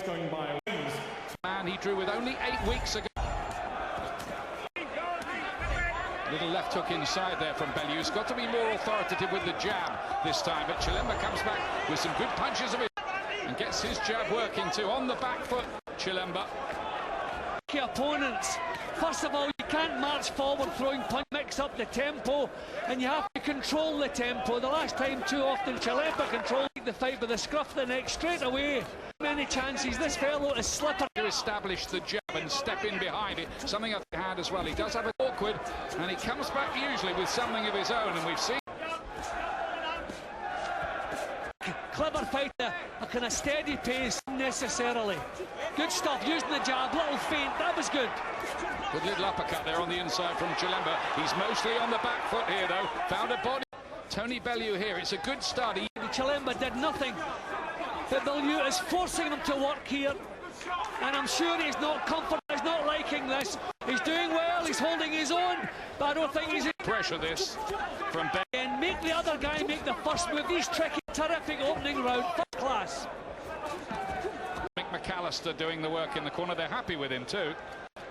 going by wings. Man he drew with only 8 weeks ago. Little left hook inside there from Bellew. He's got to be more authoritative with the jab this time, but Chilemba comes back with some good punches of it and gets his jab working too. On the back foot, Chilemba. Opponents, first of all, you can't march forward throwing punch, mix up the tempo, and you have to control the tempo. The last time, too often, Chilemba controlled the fight with the scruff of the neck straight away. Many chances. This fellow is slippery. To establish the jab and step in behind it, something I've had as well. He does have it awkward, and he comes back usually with something of his own, and we've seen. Clever fighter, a kind of steady pace necessarily. Good stuff, using the jab, little feint, that was good. Good little uppercut there on the inside from Chilemba. He's mostly on the back foot here though. Found a body. Tony Bellew here, it's a good start. Chilemba did nothing, but Bellew is forcing him to work here. And I'm sure he's not comfortable, he's not liking this. He's doing well, he's holding his own, but I don't think he's in pressure this from Bellew. And make the other guy make the first move. These tricky, terrific opening round, first class. McAllister doing the work in the corner. They're happy with him too.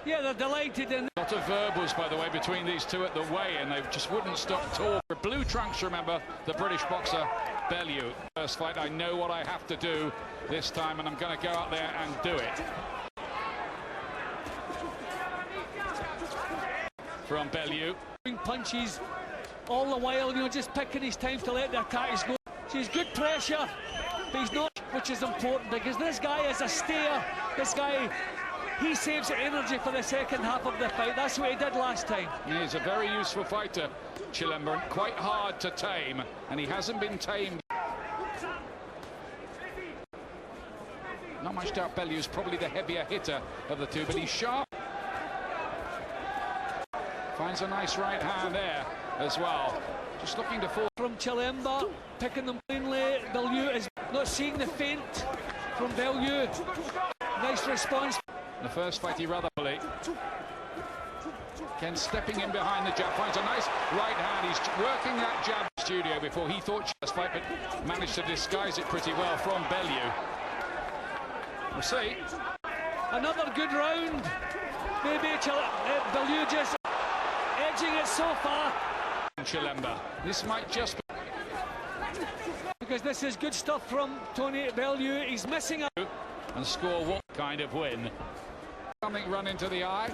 Yeah, they're delighted. A lot of verbals, by the way, between these two at the weigh-in. They just wouldn't stop talking. Blue trunks, remember, the British boxer Bellew. First fight, I know what I have to do this time, and I'm going to go out there and do it. From Bellew. Punches all the while, you know, just picking his time to let the attacks go. She's good pressure, but he's not, which is important, because this guy is a stayer. This guy, he saves energy for the second half of the fight. That's what he did last time. He's a very useful fighter, Chilemba, and quite hard to tame, and he hasn't been tamed. Not much doubt Bellew's probably the heavier hitter of the two, but he's sharp. Finds a nice right hand there as well. Just looking to fall. From Chilemba, picking them cleanly. Bellew is not seeing the feint from Bellew. Nice response. The first fight he rather bully. Ken stepping in behind the jab, finds a nice right hand. He's working that jab studio before he thought chest fight, but managed to disguise it pretty well from Bellew. We'll see. Another good round. Maybe Bellew just edging it so far. Chilemba. This might just be, because this is good stuff from Tony Bellew. He's missing a and score what kind of win? Something run into the eye.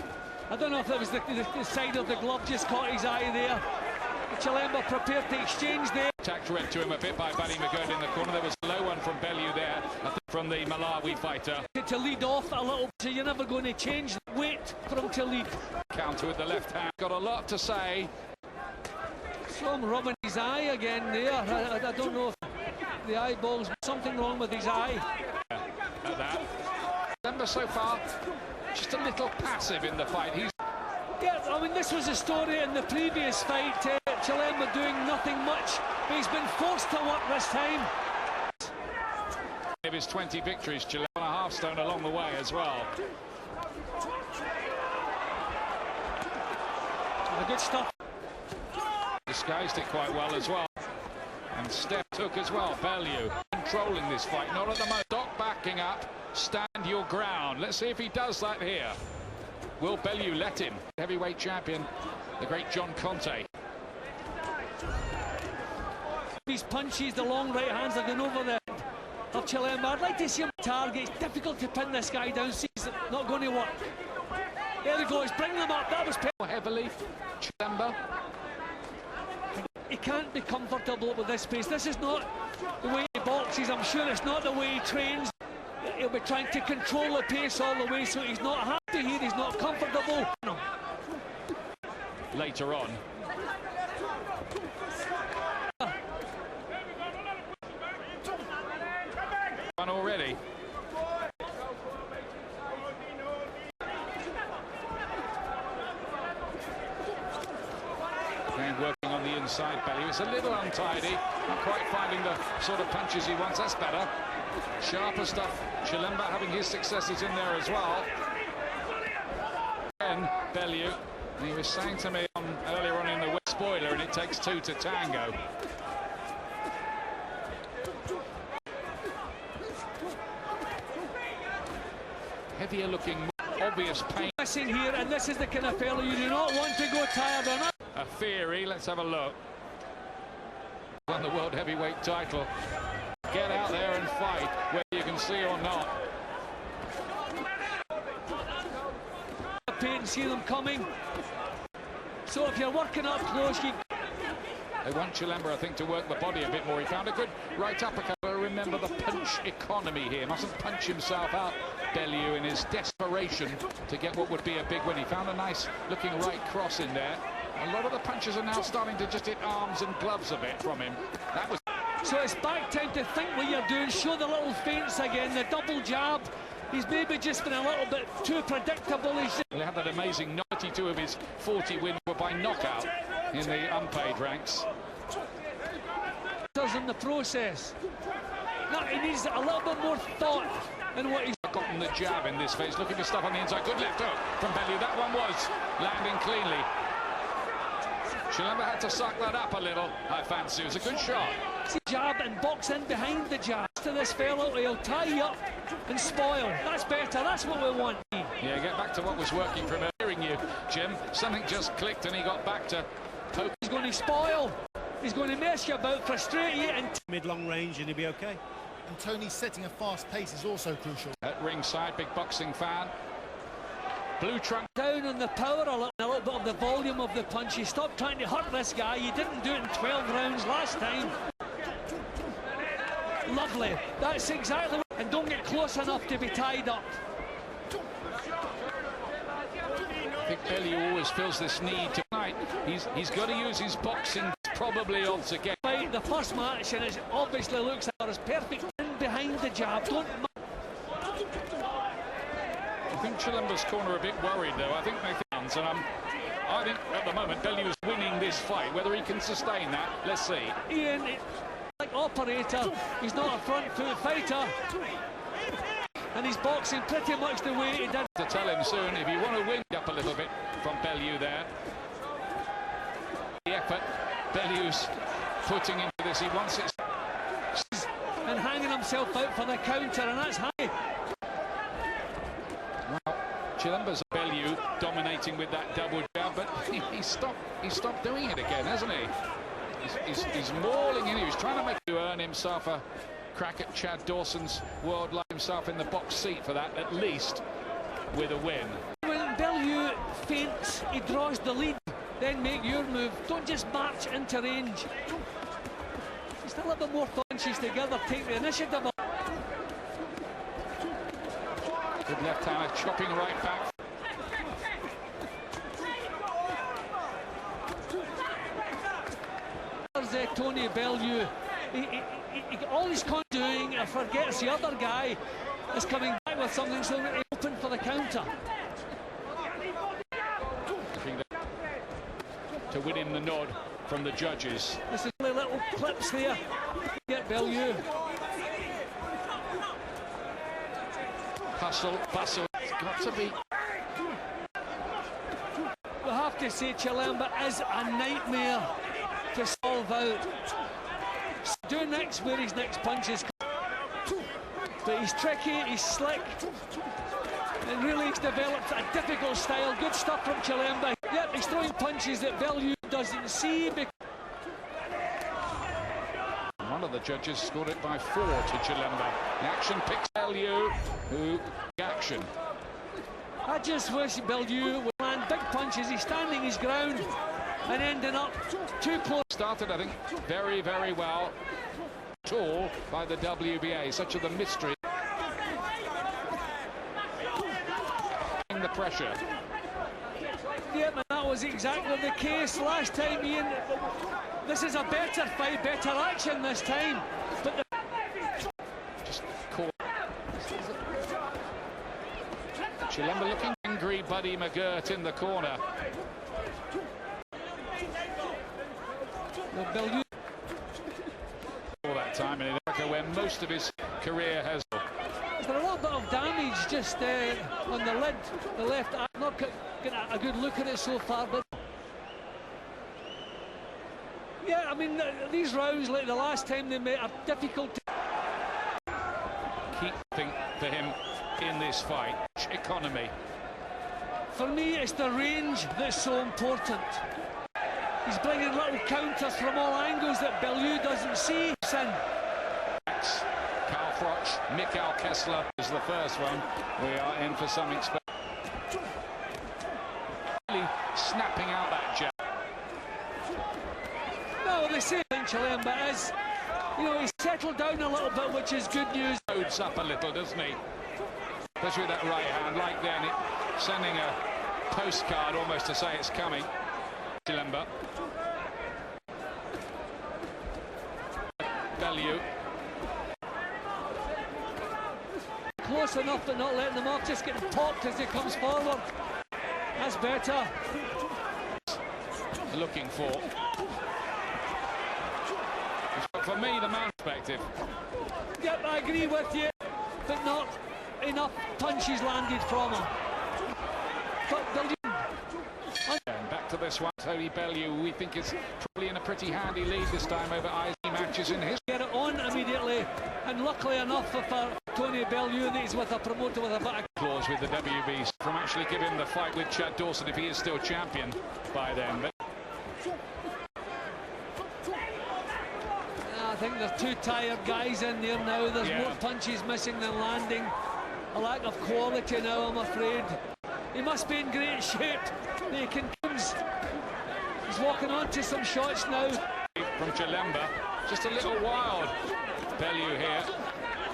I don't know if it was the side of the glove just caught his eye there. Chilemba prepared to exchange there. Tacked read to him a bit by Barry McGurd in the corner. There was a low one from Bellew there, I think from the Malawi fighter. To lead off a little, so you're never going to change. Wait for him to lead. Counter with the left hand. Got a lot to say. Saw him rubbing his eye again there. I don't know if the eyeball's something wrong with his eye. Yeah, at that. Chilemba so far just a little passive in the fight. Yeah, I mean, this was a story in the previous fight. Chilemba doing nothing much, but he's been forced to work this time. Of his 20 victories, Chilemba on a half stone along the way as well. Good stuff. Disguised it quite well as well. And step took as well. Bellew controlling this fight, not at the moment. Stop backing up, stand your ground. Let's see if he does that here. Will Bellew let him? Heavyweight champion, the great John Conte. These punches, the long right hands are going over the head of Chilemba. I'd like to see him target. It's difficult to pin this guy down. He's not going to work. There he goes, bring them up. That was heavily, Chilemba. He can't be comfortable with this pace. This is not the way he boxes. I'm sure it's not the way he trains. He'll be trying to control the pace all the way, so he's not happy here. He's not comfortable. No. Later on. One already. And working on the inside Bellew. It's a little untidy. Not quite finding the sort of punches he wants. That's better. Sharper stuff. Chilemba having his successes in there as well. And Bellew, he was saying to me earlier on in the spoiler, and it takes two to tango. heavier looking, obvious pain. Missing here, and this is the kind of fellow you do not want to go tired on. A theory, let's have a look. Won the world heavyweight title. Get out there and fight, whether you can see or not. Paint, see them coming. So if you're working up close, you... They want Chilemba, I think, to work the body a bit more. He found a good right uppercut. Remember the punch economy here. Mustn't punch himself out, Bellew, in his desperation to get what would be a big win. He found a nice looking right cross in there. A lot of the punches are now starting to just hit arms and gloves a bit from him. That was... So it's back time to think what you're doing. Show the little feints again, the double jab. He's maybe just been a little bit too predictable. He had that amazing 92 of his 40 wins were by knockout in the unpaid ranks. Does in the process. No, he needs a little bit more thought in what he's gotten the jab in this phase, looking for stuff on the inside. Good left hook from Bellew. That one was landing cleanly. Chilemba had to suck that up a little, I fancy. It was a good shot. Jab and box in behind the jab. To this fellow, he'll tie you up and spoil. That's better, that's what we want. Yeah, get back to what was working from hearing you, Jim. Something just clicked and he got back to poke. He's going to spoil. He's going to mess you about, frustrate you, and mid-long range, and he'll be okay. And Tony's setting a fast pace is also crucial. At ringside, big boxing fan. Blue trunk. Down on the power a little bit of the volume of the punch. He stopped trying to hurt this guy. You didn't do it in 12 rounds last time. Lovely. That's exactly what... And don't get close enough to be tied up. I think Bellew always feels this need tonight. He's got to use his boxing probably altogether. Right, the first match, and it obviously looks like it's perfect in behind the jab. Don't... I think Chilemba's corner a bit worried though. I think they fans, and I think at the moment Bellew is winning this fight. Whether he can sustain that, let's see. Ian, like operator, he's not a front foot fighter, and he's boxing pretty much the way he did. To tell him soon, if you want to win up a little bit from Bellew there. The effort Bellew's putting into this, he wants it. And hanging himself out for the counter, and that's high. Well, Chilemba's Bellew dominating with that double jab, but he stopped doing it again, hasn't he? He's mauling in. He was trying to make to earn himself a crack at Chad Dawson's world, like himself in the box seat for that, at least with a win. When Bellew feints, he draws the lead, then make your move. Don't just march into range. Just a little bit more punches together, take the initiative. Good left-hander chopping right back. There's Tony Bellew. All he's doing, forgets the other guy is coming back with something, so he's open for the counter. To win him the nod from the judges. This is little clips there. Get Bellew. Hustle, bustle, it's got to be. We have to say Chilemba is a nightmare to solve out. Do next where his next punch is. But he's tricky, he's slick. And really he's developed a difficult style. Good stuff from Chilemba. Yep, he's throwing punches that Bellew doesn't see. One of the judges scored it by 4 to Chilemba. The action picks Bellew, who action. I just wish Bellew would land big punches. He's standing his ground and ending up too close. Started, I think, very, very well. Tall by the WBA. Such of the mystery. The pressure. Yeah, and that was exactly the case last time, Ian. This is a better fight, better action this time. But the... Just caught. Chilemba looking angry, Buddy McGirt in the corner. Well, Bellew. All that time in America, where most of his career has. There's a little bit of damage just on the lid, the left. I'm not getting a good look at it so far, but yeah, I mean these rounds, like the last time they met, are difficult to keep thing for him in this fight. economy. For me, it's the range that's so important. He's bringing little counters from all angles that Bellew doesn't see. Karl Froch, Mikhail Kessler is the first one. We are in for something special. Snapping out that jab. No, they say Chilemba is, you know, he's settled down a little bit, which is good news. Loads up a little, doesn't he? Especially with that right hand, like then, sending a postcard almost to say it's coming. Chilemba. Bellew. Close enough but not letting them off, just getting popped as he comes forward. That's better. Looking for me, the man perspective. Yep, I agree with you, but not enough punches landed from him. But back to this one, Tony Bellew, we think is probably in a pretty handy lead this time over Isaac matches in his. Get it on immediately, and luckily enough for Tony Bellew that he's with a promoter with a bit of clause with the WB from actually giving the fight with Chad Dawson if he is still champion by then. But I think there's two tired guys in there now. There's more punches missing than landing. A lack of quality now, I'm afraid. He must be in great shape. He's walking on to some shots now. From Chilemba, just a little wild. Bellew here,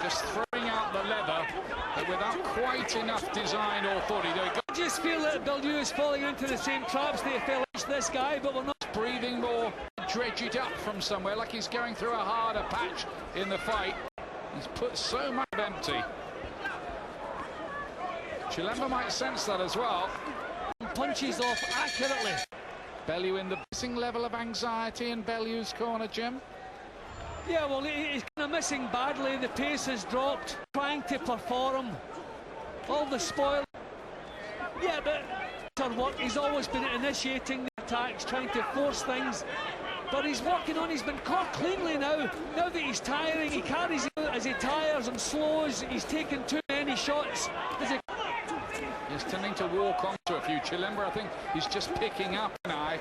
just throwing out the leather, but without quite enough design or thought. I just feel that Bellew is falling into the same traps that he fell into this guy, but we're not breathing more. Dredge it up from somewhere, like he's going through a harder patch in the fight. He's put so much empty. Chilemba might sense that as well. Punches off accurately. Bellew in the missing level of anxiety in Bellew's corner, Jim. Yeah, well, he's kind of missing badly. The pace has dropped. Trying to perform. All the spoil. Yeah, but he's always been initiating the attacks, trying to force things. But he's working on, he's been caught cleanly now. Now that he's tiring, he carries it as he tires and slows. He's taken too many shots. He's tending to walk onto a few. Chilemba, I think, he's just picking up an eye.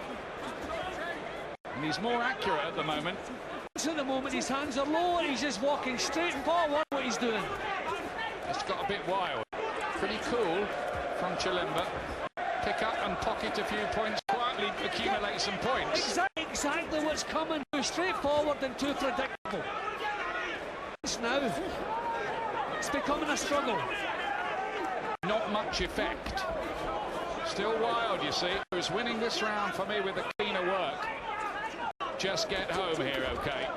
And he's more accurate at the moment. At the moment, his hands are low and he's just walking straight forward what he's doing. It's got a bit wild. Pretty cool from Chilemba. Pick up and pocket a few points, quietly accumulate some points. Exactly what's coming. Too straightforward and too predictable. Now, it's becoming a struggle. Not much effect. Still wild, you see. Who's winning this round for me with the cleaner work. Just get home here, okay.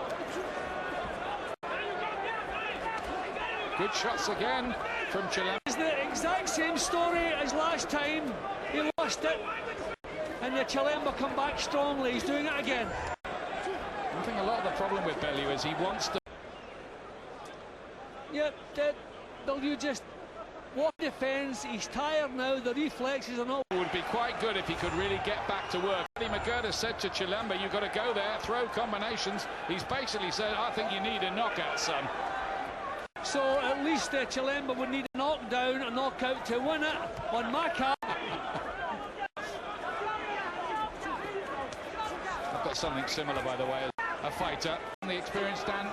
Good shots again from Chilemba. It's the exact same story as last time. He lost it, and the Chilemba come back strongly. He's doing it again. I think a lot of the problem with Bellew is he wants to. Yep, Bellew just defends. He's tired now. The reflexes are not. It would be quite good if he could really get back to work. McGurder said to Chilemba, "You've got to go there, throw combinations." He's basically said, "I think you need a knockout, son." So at least Chilemba would need a knockdown, a knockout to win it on my card. I've got something similar, by the way, as a fighter. The experienced Dan.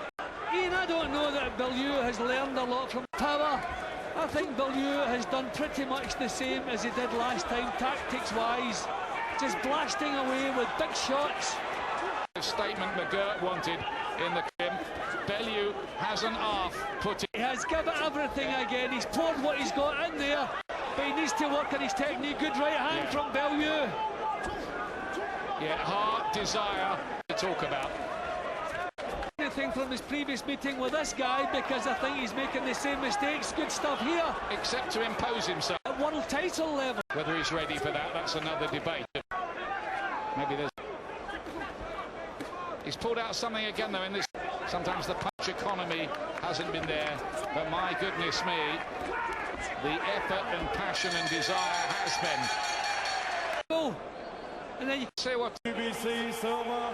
Ian, I don't know that Bellew has learned a lot from power. I think Bellew has done pretty much the same as he did last time, tactics-wise. Just blasting away with big shots. The statement McGirt wanted in the gym. Bellew hasn't half put it. He has given everything again. He's poured what he's got in there, but he needs to work on his technique. Good right hand from Bellew. Yeah, heart, desire to talk about. Anything from his previous meeting with this guy, because I think he's making the same mistakes. Good stuff here. Except to impose himself. At world title level. Whether he's ready for that, that's another debate. Maybe there's. He's pulled out something again, though, in this. Sometimes the punch economy hasn't been there, but my goodness me, the effort and passion and desire has been. Oh, and then you say what. BBC Silver.